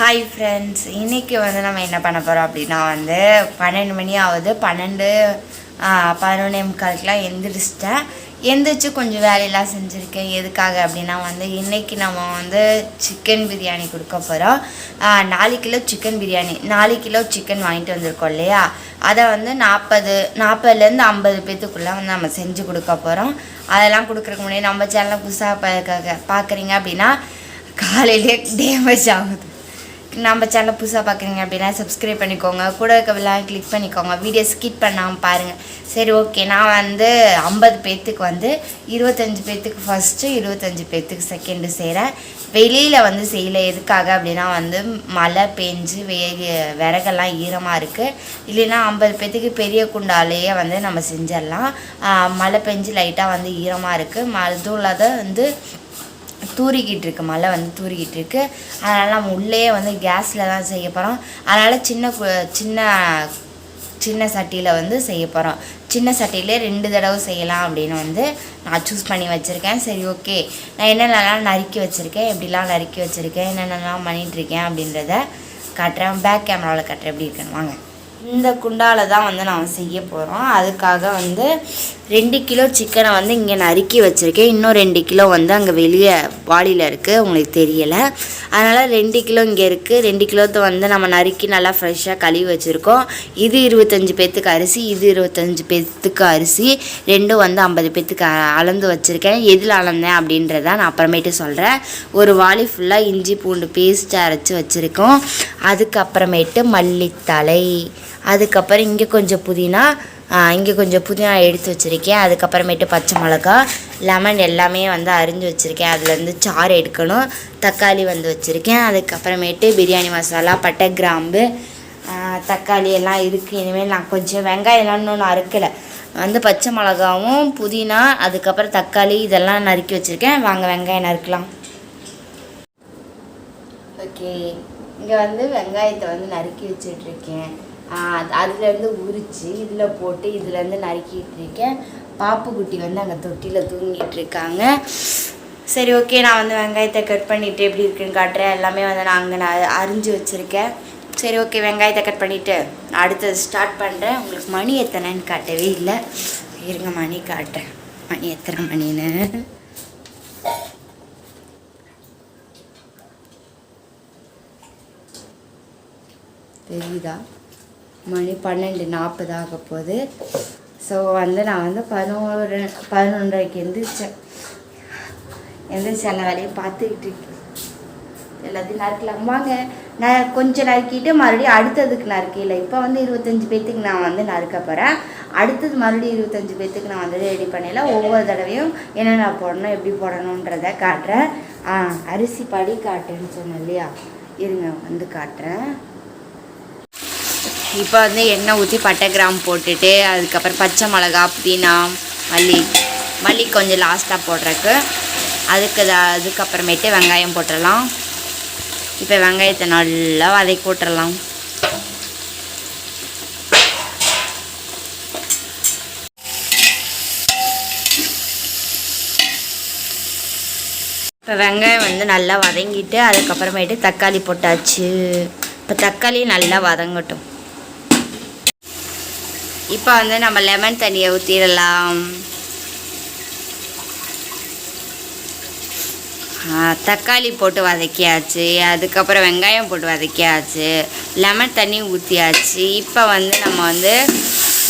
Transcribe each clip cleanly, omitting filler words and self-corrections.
Hi friends, இன்னைக்கு வந்து நம்ம என்ன பண்ண போறோம் அப்படினா வந்து 12 மணி ஆகுது. 11:15க்குலாம் எந்திரிச்சு கொஞ்சம் வேலையெல்லாம் செஞ்சுருக்கேன். எதுக்காக அப்படின்னா வந்து இன்னைக்கு நம்ம வந்து சிக்கன் பிரியாணி கொடுக்க போகிறோம். 4 kilo chicken biryani, 4 kilo chicken வாங்கிட்டு வந்திருக்கோம் இல்லையா, அதை வந்து 40லேருந்து 50 பேத்துக்குள்ளே வந்து நம்ம செஞ்சு கொடுக்க போகிறோம். அதெல்லாம் கொடுக்குறதுக்கு முன்னாடி நம்ம சேனலை புதுசாக பார்க்குறீங்க அப்படின்னா காலையிலே டேமேஜ் ஆகுது. நம்ம சேனல் புதுசாக பார்க்குறீங்க அப்படின்னா சப்ஸ்கிரைப் பண்ணிக்கோங்க, கூட இருக்க விழாவை கிளிக் பண்ணிக்கோங்க, வீடியோ ஸ்கிப் பண்ணாமல் பாருங்கள். சரி ஓகே, நான் வந்து 50 பேர்த்துக்கு வந்து 25 பேர்த்துக்கு ஃபஸ்ட்டு, 25 பேர்த்துக்கு செகண்டு செய்கிறேன். வெளியில் வந்து செய்யலை. எதுக்காக அப்படின்னா வந்து மழை பெஞ்சு விறகெல்லாம் ஈரமாக இருக்குது. இல்லைன்னா 50 பேர்த்துக்கு பெரிய குண்டாலேயே வந்து நம்ம செஞ்சிடலாம். மழை பெஞ்சு லைட்டாக வந்து ஈரமாக இருக்குது. அதுவும் இல்லாத வந்து தூரிக்கிட்டு இருக்கு, மழை வந்து தூரிக்கிட்டு இருக்கு. அதனால் நம்ம உள்ளே வந்து கேஸில் தான் செய்ய போகிறோம். அதனால் சின்ன சட்டியில் வந்து செய்ய போகிறோம். சின்ன சட்டியிலே 2 தடவை செய்யலாம் அப்படின்னு வந்து நான் சூஸ் பண்ணி வச்சுருக்கேன். சரி ஓகே, நான் என்னென்னலாம் நறுக்கி வச்சுருக்கேன், எப்படிலாம் நறுக்கி வச்சுருக்கேன், என்னென்னலாம் பண்ணிகிட்ருக்கேன் அப்படின்றத காட்டுறேன். பேக் கேமராவில் காட்டுறேன் எப்படி இருக்குன்னு வாங்க. இந்த குண்டால தான் வந்து நான் செய்ய போகிறோம். அதுக்காக வந்து 2 கிலோ சிக்கனை வந்து இங்கே நறுக்கி வச்சுருக்கேன். இன்னும் 2 கிலோ வந்து அங்கே வெளியே வாளியில் இருக்குது, உங்களுக்கு தெரியலை. அதனால் 2 கிலோ இங்கே இருக்குது. 2 கிலோத்தை வந்து நம்ம நறுக்கி நல்லா ஃப்ரெஷ்ஷாக கழுவி வச்சுருக்கோம். இது 25 பேர்த்துக்கு அரிசி, இது 25 பேர்த்துக்கு அரிசி. ரெண்டும் வந்து 50 பேர்த்துக்கு அளந்து வச்சுருக்கேன். எதில் அளந்தேன் அப்படின்றத நான் அப்புறமேட்டு சொல்கிறேன். ஒரு வாளி ஃபுல்லாக இஞ்சி பூண்டு பேஸ்ட் அரைச்சி வச்சுருக்கோம். அதுக்கப்புறமேட்டு மல்லித்தலை, அதுக்கப்புறம் இங்கே கொஞ்சம் புதினா எடுத்து வச்சுருக்கேன். அதுக்கப்புறமேட்டு பச்சை மிளகா, லெமன் எல்லாமே வந்து அரிஞ்சு வச்சுருக்கேன். அதுலேருந்து சாறு எடுக்கணும். தக்காளி வந்து வச்சுருக்கேன். அதுக்கப்புறமேட்டு பிரியாணி மசாலா, பட்டை, கிராம்பு, தக்காளி எல்லாம் இருக்குது. இனிமேல் நான் கொஞ்சம் வெங்காயம்லாம் இன்னொன்று அறுக்கலை. வந்து பச்சை மிளகாவும் புதினா அதுக்கப்புறம் தக்காளி இதெல்லாம் நறுக்கி வச்சுருக்கேன். வாங்க வெங்காயம் நறுக்கலாம். ஓகே, இங்கே வந்து வெங்காயத்தை வந்து நறுக்கி வச்சுட்ருக்கேன். அதுலேருந்து உரித்து இதில் போட்டு இதுலேருந்து நறுக்கிட்டு இருக்கேன். பாப்புக்குட்டி வந்து அங்கே தொட்டியில் தூங்கிட்டுருக்காங்க. சரி ஓகே, நான் வந்து வெங்காயத்தை கட் பண்ணிவிட்டு எப்படி இருக்குன்னு காட்டுறேன். எல்லாமே வந்து நான் அரிஞ்சு வச்சுருக்கேன். சரி ஓகே, வெங்காயத்தை கட் பண்ணிவிட்டு அடுத்தது ஸ்டார்ட் பண்ணுறேன். உங்களுக்கு மணி எத்தனைன்னு காட்டவே இல்லை, இருங்க மணி காட்டுறேன். மணி எத்தனை மணின்னு தெரியுதா? மணி 12:40 ஆக போகுது. ஸோ வந்து நான் வந்து 11:30க்கு எந்திரிச்சு எல்லா வேலையும் பார்த்துக்கிட்டு இருக்கேன். எல்லாத்தையும் நறுக்கலாம் வாங்க. நான் கொஞ்சம் நறுக்கிட்டு மறுபடியும் அடுத்ததுக்கு நறுக்கல. இப்போ வந்து 25 பேர்த்துக்கு நான் வந்து நறுக்க போகிறேன். அடுத்தது மறுபடியும் 25 பேர்த்துக்கு நான் வந்து ரெடி பண்ணல. ஒவ்வொரு தடவையும் என்னென்ன போடணும், எப்படி போடணுன்றதை காட்டுறேன். அரிசி படி காட்டுன்னு சொன்னேன் இல்லையா, இருங்க வந்து காட்டுறேன். இப்போ வந்து எண்ணெய் ஊற்றி பட்டை கிராம்பு போட்டுட்டு அதுக்கப்புறம் பச்சை மிளகா, புதினா, மல்லி கொஞ்சம் லாஸ்ட்டாக போடுறதுக்கு. அதுக்கப்புறமேட்டு வெங்காயம் போட்டுடலாம். இப்போ வெங்காயத்தை நல்லா வதக்கி போட்டுடலாம். இப்போ வெங்காயம் வந்து நல்லா வதங்கிட்டு அதுக்கப்புறமேட்டு தக்காளி போட்டாச்சு. இப்போ தக்காளி நல்லா வதங்கட்டும். இப்போ வந்து நம்ம லெமன் தண்ணியை ஊற்றிடலாம். தக்காளி போட்டு வதக்கியாச்சு, அதுக்கப்புறம் வெங்காயம் போட்டு வதக்கியாச்சு, லெமன் தண்ணி ஊற்றியாச்சு. இப்போ வந்து நம்ம வந்து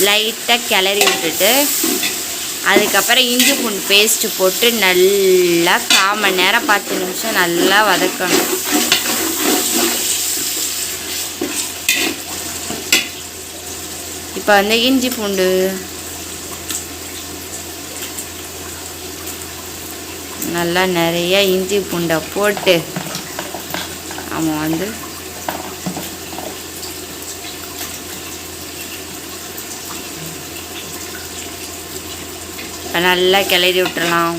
லைட்டாக கிளறி விட்டுட்டு அதுக்கப்புறம் இஞ்சி பூண்டு பேஸ்ட்டு போட்டு நல்லா 1/4 மணி நேரம் 10 நிமிஷம் நல்லா வதக்கணும். இப்போ வந்து இஞ்சி பூண்டு நல்லா நிறைய இஞ்சி பூண்டை போட்டு நம்ம வந்து நல்லா கிளறி விட்டுறலாம்.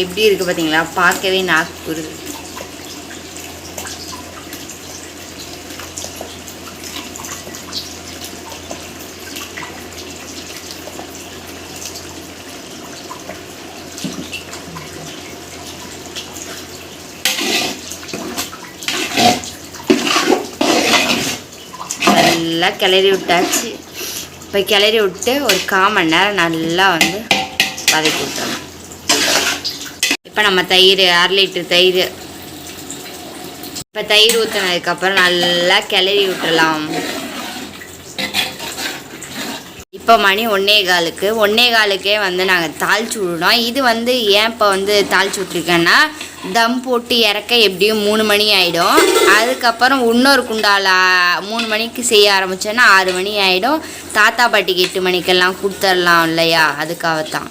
எப்படி இருக்குது பார்த்தீங்களா, பார்க்கவே நாக்கு ஊறுது. நல்லா கிளறி விட்டாச்சு. இப்போ கிளறி விட்டு ஒரு 1/4 மணி நேரம் நல்லா வந்து வதக்கி விட்டுறலாம். இப்போ நம்ம தயிர் 1/2 லிட்டர் தயிர், இப்போ தயிர் ஊற்றினதுக்கப்புறம் நல்லா கிளறி விட்டுடலாம். இப்போ மணி 1:15 வந்து நாங்கள் தாளிச்சு விடணும். இது வந்து ஏன் இப்போ வந்து தாளிச்சு விட்ருக்கேன்னா, தம் போட்டு இறக்க எப்படியும் 3 மணி ஆகிடும். அதுக்கப்புறம் இன்னொரு குண்டால 3 மணிக்கு செய்ய ஆரம்பித்தோன்னா 6 மணி ஆகிடும். தாத்தா பாட்டிக்கு 8 மணிக்கெல்லாம் கொடுத்துடலாம் இல்லையா, அதுக்காகத்தான்.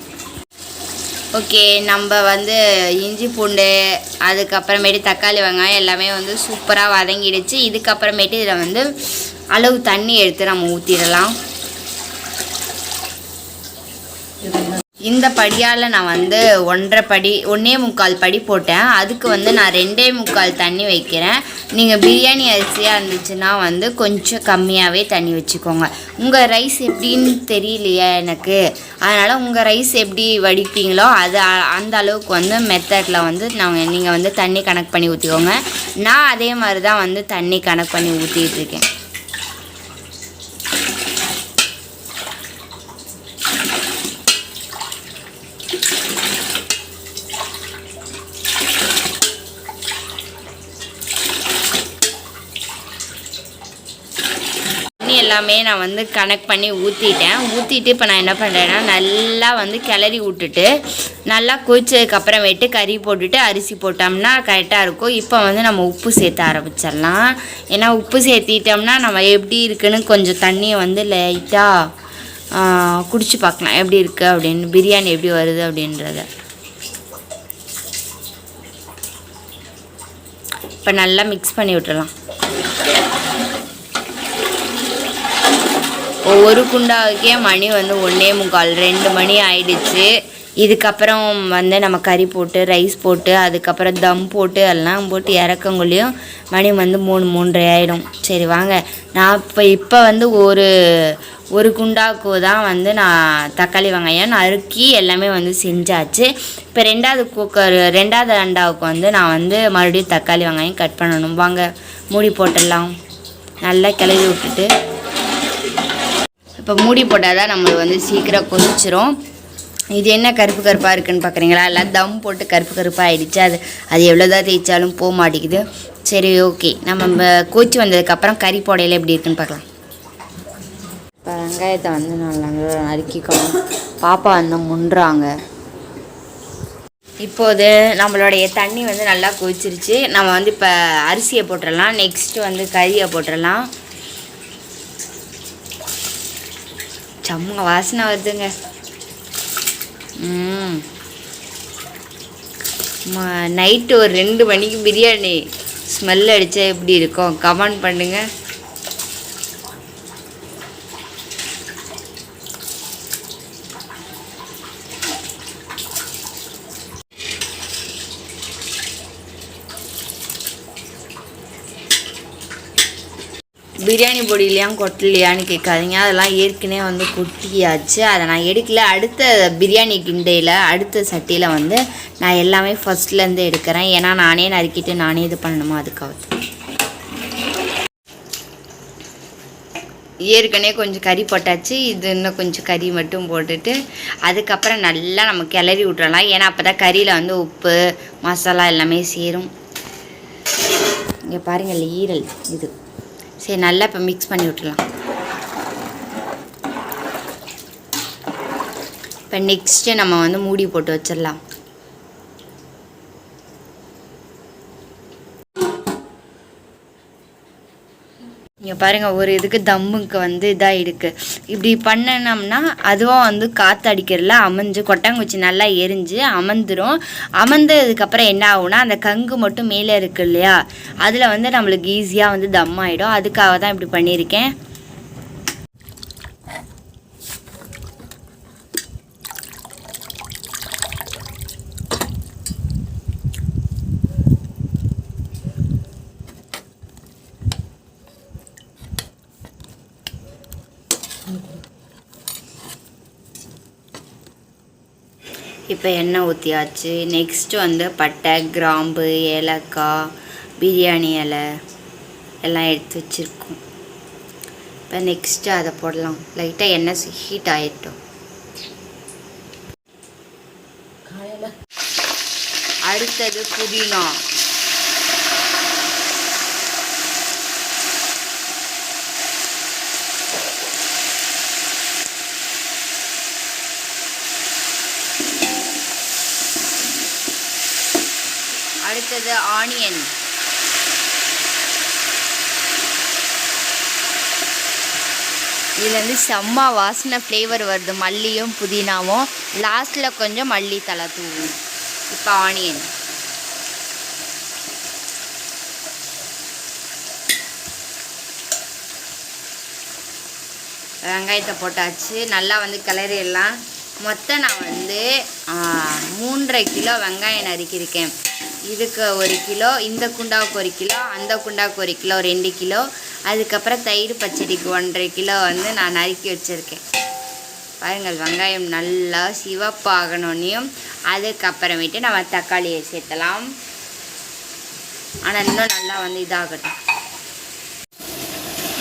ஓகே, நம்ம வந்து இஞ்சி பூண்டு அதுக்கப்புறமேட்டு தக்காளி வெங்காயம் எல்லாமே வந்து சூப்பராக வதங்கிடுச்சு. இதுக்கப்புறமேட்டு இதில் வந்து அளவு தண்ணி எடுத்து நம்ம ஊற்றிடலாம். இந்த படியால் நான் வந்து 1.25 படி போட்டேன். அதுக்கு வந்து நான் 2.25 தண்ணி வைக்கிறேன். நீங்கள் பிரியாணி அரிசியாக இருந்துச்சுன்னா வந்து கொஞ்சம் கம்மியாகவே தண்ணி வச்சுக்கோங்க. உங்கள் ரைஸ் எப்படின்னு தெரியலையா எனக்கு, அதனால் உங்கள் ரைஸ் எப்படி வடிப்பீங்களோ அது அந்த அளவுக்கு வந்து மெத்தடில் வந்து நீங்கள் வந்து தண்ணி கணக்கு பண்ணி ஊற்றிக்கோங்க. நான் அதே மாதிரி தான் வந்து தண்ணி கணக்கு பண்ணி ஊற்றிட்டுருக்கேன். எல்லாமே நான் வந்து கனெக்ட் பண்ணி ஊற்றிட்டு இப்போ நான் என்ன பண்ணுறேன்னா நல்லா வந்து கிளறி விட்டுட்டு நல்லா கொதிச்சதுக்கப்புறமேட்டு கறி போட்டுட்டு அரிசி போட்டோம்னா கரெக்டாக இருக்கும். இப்போ வந்து நம்ம உப்பு சேர்த்த ஆரம்பிச்சிடலாம். ஏன்னா உப்பு சேர்த்திட்டோம்னா நம்ம எப்படி இருக்குன்னு கொஞ்சம் தண்ணியை வந்து லைட்டாக குடிச்சு பார்க்கலாம் எப்படி இருக்குது அப்படின்னு, பிரியாணி எப்படி வருது அப்படின்றத. இப்போ நல்லா மிக்ஸ் பண்ணி விட்டுடலாம். ஒரு குண்டாவுக்கே மணி வந்து 1:45 2 மணி ஆயிடுச்சு. இதுக்கப்புறம் வந்து நம்ம கறி போட்டு ரைஸ் போட்டு அதுக்கப்புறம் தம் போட்டு எல்லாம் போட்டு இறக்கங்குள்ளேயும் மணி வந்து 3:30 ஆகிடும். சரி வாங்க, நான் இப்போ வந்து ஒரு குண்டாவுக்கு தான் வந்து நான் தக்காளி வெங்காயம் நறுக்கி எல்லாமே வந்து செஞ்சாச்சு. இப்போ 2வது அண்டாவுக்கு வந்து நான் வந்து மறுபடியும் தக்காளி வெங்காயம் கட் பண்ணணும். வாங்க மூடி போட்டுடலாம். நல்லா கிளறி விட்டுட்டு இப்போ மூடி போட்டால் தான் நம்மளுக்கு வந்து சீக்கிரம் கொதிச்சிரும். இது என்ன கருப்பாக இருக்குதுன்னு பார்க்குறீங்களா, எல்லாம் தம் போட்டு கருப்பாக ஆகிடுச்சு. அது எவ்வளோ தான் தேய்ச்சாலும் போக மாட்டேங்குது. சரி ஓகே, நம்ம கொதிச்சு வந்ததுக்கப்புறம் கறி போடையில் எப்படி இருக்குன்னு பார்க்கலாம். இப்போ வெங்காயத்தை வந்து நல்லா நறுக்கிக்கணும். பாப்பா வந்து முன்றாங்க. இப்போது நம்மளுடைய தண்ணி வந்து நல்லா கொதிச்சிருச்சு. நம்ம வந்து இப்போ அரிசியை போட்டுடலாம். நெக்ஸ்ட்டு வந்து கறியை போட்டுடலாம். செம்ம வாசனை வருதுங்க. நைட்டு ஒரு 2 மணிக்கு பிரியாணி ஸ்மெல் அடித்தா எப்படி இருக்கும் கமெண்ட் பண்ணுங்கள். பிரியாணி பொடியிலையாம் கொட்டலையான்னு கேட்காதீங்க, அதெல்லாம் ஏற்கனவே வந்து கொட்டியாச்சு. அதை நான் எடுக்கல. அடுத்த பிரியாணி கிண்டையில் அடுத்த சட்டியில் வந்து நான் எல்லாமே ஃபஸ்ட்லேருந்து எடுக்கிறேன். ஏன்னா நானே நறுக்கிட்டு நானே இது பண்ணணுமா, அதுக்காக. ஏற்கனவே கொஞ்சம் கறி போட்டாச்சு. இது இன்னும் கொஞ்சம் கறி மட்டும் போட்டுட்டு அதுக்கப்புறம் நல்லா நம்ம கிளறி விட்டுறலாம். ஏன்னா அப்போ தான் கறியில் வந்து உப்பு மசாலா எல்லாமே சேரும். இங்கே பாருங்கள் ஈரல் இது. சரி நல்லா இப்போ மிக்ஸ் பண்ணி விட்டுலாம். இப்போ நெக்ஸ்ட்டு நம்ம வந்து மூடி போட்டு வச்சிடலாம். இங்கே பாருங்கள், ஒரு இதுக்கு தம்முக்கு வந்து இதாக இருக்குது. இப்படி பண்ணினோம்னா அதுவும் வந்து காற்று அடிக்கிறதுல அமைஞ்சு கொட்டாங்குச்சி நல்லா எரிஞ்சு அமர்ந்துடும். அமர்ந்ததுக்கப்புறம் என்ன ஆகும்னா அந்த கங்கு மட்டும் மேலே இருக்குது இல்லையா, அதில் வந்து நம்மளுக்கு ஈஸியாக வந்து தம் ஆகிடும். அதுக்காக தான் இப்படி பண்ணியிருக்கேன். இப்போ எண்ணெய் ஊற்றியாச்சு. நெக்ஸ்ட்டு வந்து பட்டை கிராம்பு ஏலக்காய் பிரியாணி இலை எல்லாம் எடுத்து வச்சுருக்கோம். இப்போ இப்போ நெக்ஸ்ட்டு அதை போடலாம். லைட்டாக எண்ணெய் ஹீட் ஆகிட்டோம். அடுத்தது புதினா. அடுத்தது ஆனியன். இதுலேருந்து செம்ம வாசனை ஃப்ளேவர் வருது, மல்லியும் புதினாவும். லாஸ்ட்டில் கொஞ்சம் மல்லி தலை தூவும். இப்போ ஆனியன். வெங்காயத்தை போட்டாச்சு. நல்லா வந்து கிளறிடலாம். மொத்தம் நான் வந்து 3.5 கிலோ வெங்காயம் நறுக்கியிருக்கேன். இதுக்கு 1 கிலோ, இந்த குண்டாவுக்கு 1 கிலோ, அந்த குண்டாவுக்கு 1 கிலோ, 2 கிலோ. அதுக்கப்புறம் தயிர் பச்சடிக்கு 1.5 கிலோ வந்து நான் நறுக்கி வச்சுருக்கேன். பாருங்கள், வெங்காயம் நல்லா சிவப்பாகணுன்னையும் அதுக்கப்புறமேட்டு நம்ம தக்காளியை சேர்த்தலாம். ஆனால் இன்னும் நல்லா வந்து இதாகட்டும்.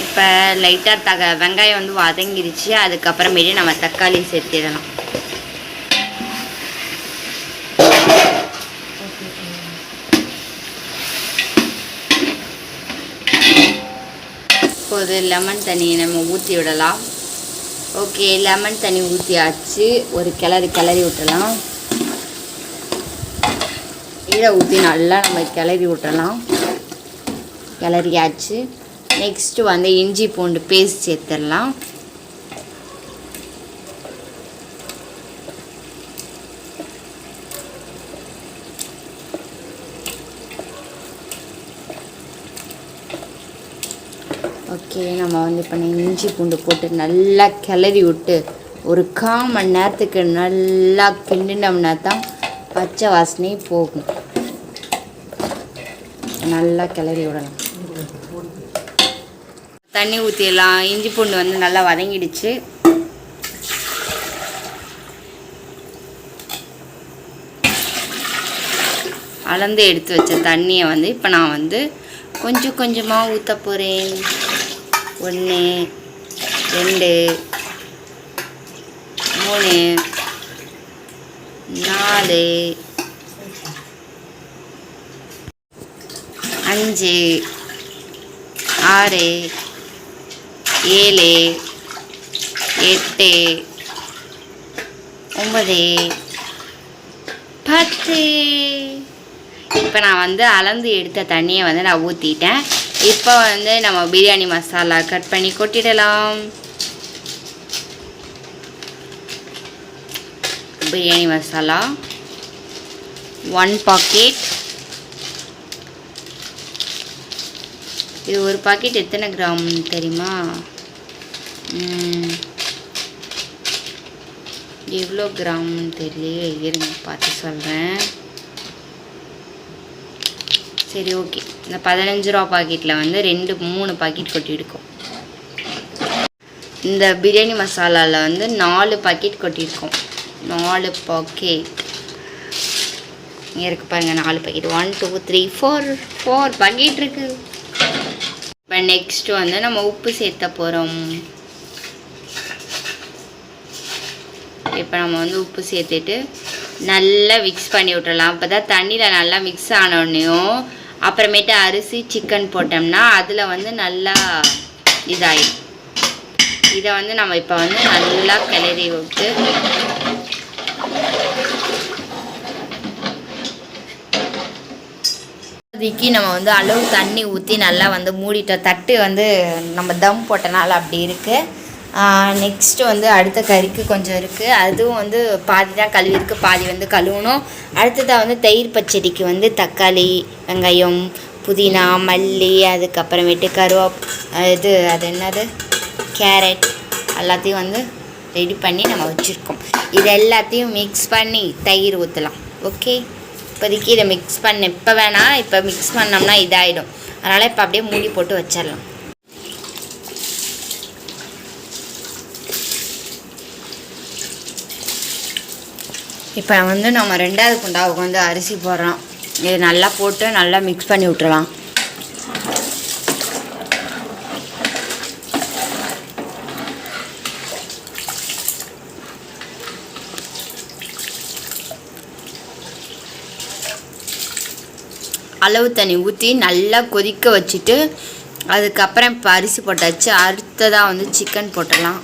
இப்போ லைட்டாக வெங்காயம் வந்து வதங்கிருச்சு. அதுக்கப்புறமேட்டு நம்ம தக்காளி சேர்த்திடலாம். இப்போது லெமன் தண்ணியை நம்ம ஊற்றி விடலாம். ஓகே, லெமன் தண்ணி ஊற்றியாச்சு. ஒரு கிளறி விட்டுடலாம். இதை ஊற்றி நல்லா நம்ம கிளறி விட்டுறலாம். கிளறியாச்சு. நெக்ஸ்ட்டு வந்து இஞ்சி பூண்டு பேஸ்ட் சேர்த்துடலாம். ஓகே, நம்ம வந்து இப்போ இஞ்சி பூண்டு போட்டு நல்லா கிளறி விட்டு ஒரு 1/4 மணி நேரத்துக்கு நல்லா கிண்டினோம்னா தான் பச்சை வாசனையே போகும். நல்லா கிளறி விடலாம். தண்ணி ஊற்றிடலாம். இஞ்சி பூண்டு வந்து நல்லா வதங்கிடுச்சு. அளந்து எடுத்து வச்ச தண்ணியை வந்து இப்போ நான் வந்து கொஞ்சம் கொஞ்சமாக ஊற்ற போகிறேன். 1 2 3 4 5 6 7 8 9 10. இப்போ நான் வந்து அளந்து எடுத்த தண்ணியை வந்து நான் ஊற்றிட்டேன். இப்போ வந்து நம்ம பிரியாணி மசாலா கட் பண்ணி கொட்டிடலாம். பிரியாணி மசாலா 1 பாக்கெட். இது ஒரு பாக்கெட் எத்தனை கிராம் தெரியுமா? எவ்வளோ கிராம்னு தெரியலையே, இருங்க பார்த்து சொல்கிறேன். சரி, ஓகே. இந்த 15 ரூபா பாக்கெட்டில் வந்து 2-3 பாக்கெட் கொட்டியிருக்கோம். இந்த பிரியாணி மசாலாவில் வந்து 4 பாக்கெட் கொட்டியிருக்கோம். 4 பாக்கெட் இங்கே இருக்குது பாருங்கள். 4 பாக்கெட். 1 2 3 4 பாக்கெட் இருக்குது. இப்போ நெக்ஸ்ட்டு வந்து நம்ம உப்பு சேர்த்த போகிறோம். இப்போ நம்ம வந்து உப்பு சேர்த்துட்டு நல்லா மிக்ஸ் பண்ணி விட்டுறலாம். அப்போ தான் தண்ணியில் நல்லா மிக்ஸ் ஆனோடனையும் அப்புறமேட்டு அரிசி சிக்கன் போட்டோம்னா அதில் வந்து நல்லா இதாகிடும். இதை வந்து நம்ம இப்போ வந்து நல்லா கிளறி விட்டு அதுக்கு நம்ம வந்து அளவு தண்ணி ஊற்றி நல்லா வந்து மூடிட்டோம். தட்டு வந்து நம்ம தம் போட்டனால அப்படி இருக்குது. நெக்ஸ்ட்டு வந்து அடுத்த கறிக்கு கொஞ்சம் இருக்குது. அதுவும் வந்து பாதி தான் கழுவி இருக்குது, பாதி வந்து கழுவணும். அடுத்ததாக வந்து தயிர் பச்சடிக்கு வந்து தக்காளி, வெங்காயம், புதினா, மல்லி, அதுக்கப்புறமேட்டு அது என்னது கேரட் எல்லாத்தையும் வந்து ரெடி பண்ணி நம்ம வச்சுருக்கோம். இது எல்லாத்தையும் மிக்ஸ் பண்ணி தயிர் ஊற்றலாம். ஓகே, இப்போதைக்கு இதை மிக்ஸ் பண்ண இப்போ வேணாம். இப்போ மிக்ஸ் பண்ணோம்னா இதாகிடும். அதனால் இப்போ அப்படியே மூடி போட்டு வச்சிடலாம். இப்போ வந்து நம்ம 2வது குண்டாவுக்கு வந்து அரிசி போடுறோம். இது நல்லா போட்டு நல்லா மிக்ஸ் பண்ணி விட்டுறலாம். அளவு தண்ணி ஊற்றி நல்லா கொதிக்க வச்சுட்டு அதுக்கப்புறம் இப்போ அரிசி போட்டாச்சு. அடுத்ததாக வந்து சிக்கன் போட்டுடலாம்.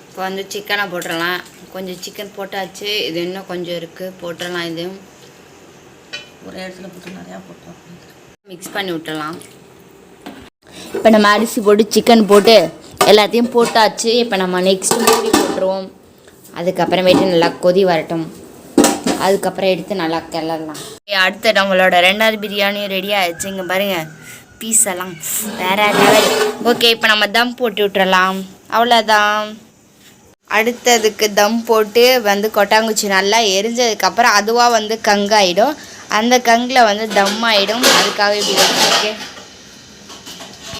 இப்போ வந்து சிக்கனை போட்டுடலாம். கொஞ்சம் சிக்கன் போட்டாச்சு. இது இன்னும் கொஞ்சம் இருக்குது, போட்டுடலாம். இதுவும் ஒரே இடத்துல போட்டு நிறையா போட்டோம். மிக்ஸ் பண்ணி விட்டுடலாம். இப்போ நம்ம அரிசி போட்டு சிக்கன் போட்டு எல்லாத்தையும் போட்டாச்சு. இப்போ நம்ம நெக்ஸ்ட்டு மூடி போட்டுருவோம். அதுக்கப்புறமேட்டு நல்லா கொதி வரட்டும். அதுக்கப்புறம் எடுத்து நல்லா கிளறலாம். அடுத்த நம்மளோட 2வது பிரியாணியும் ரெடி ஆகிடுச்சு. இங்கே பாருங்கள், பீஸ் எல்லாம் வேறு லெவல். ஓகே, இப்போ நம்ம தம் போட்டு விட்டுறலாம். அவ்வளோதான். அடுத்ததுக்கு தம் போட்டு வந்து கொட்டாங்குச்சி நல்லா எரிஞ்சதுக்கப்புறம் அதுவாக வந்து கங்காயிடும். அந்த கங்கில் வந்து தம் ஆகிடும். அதுக்காக இப்படி ஓகே.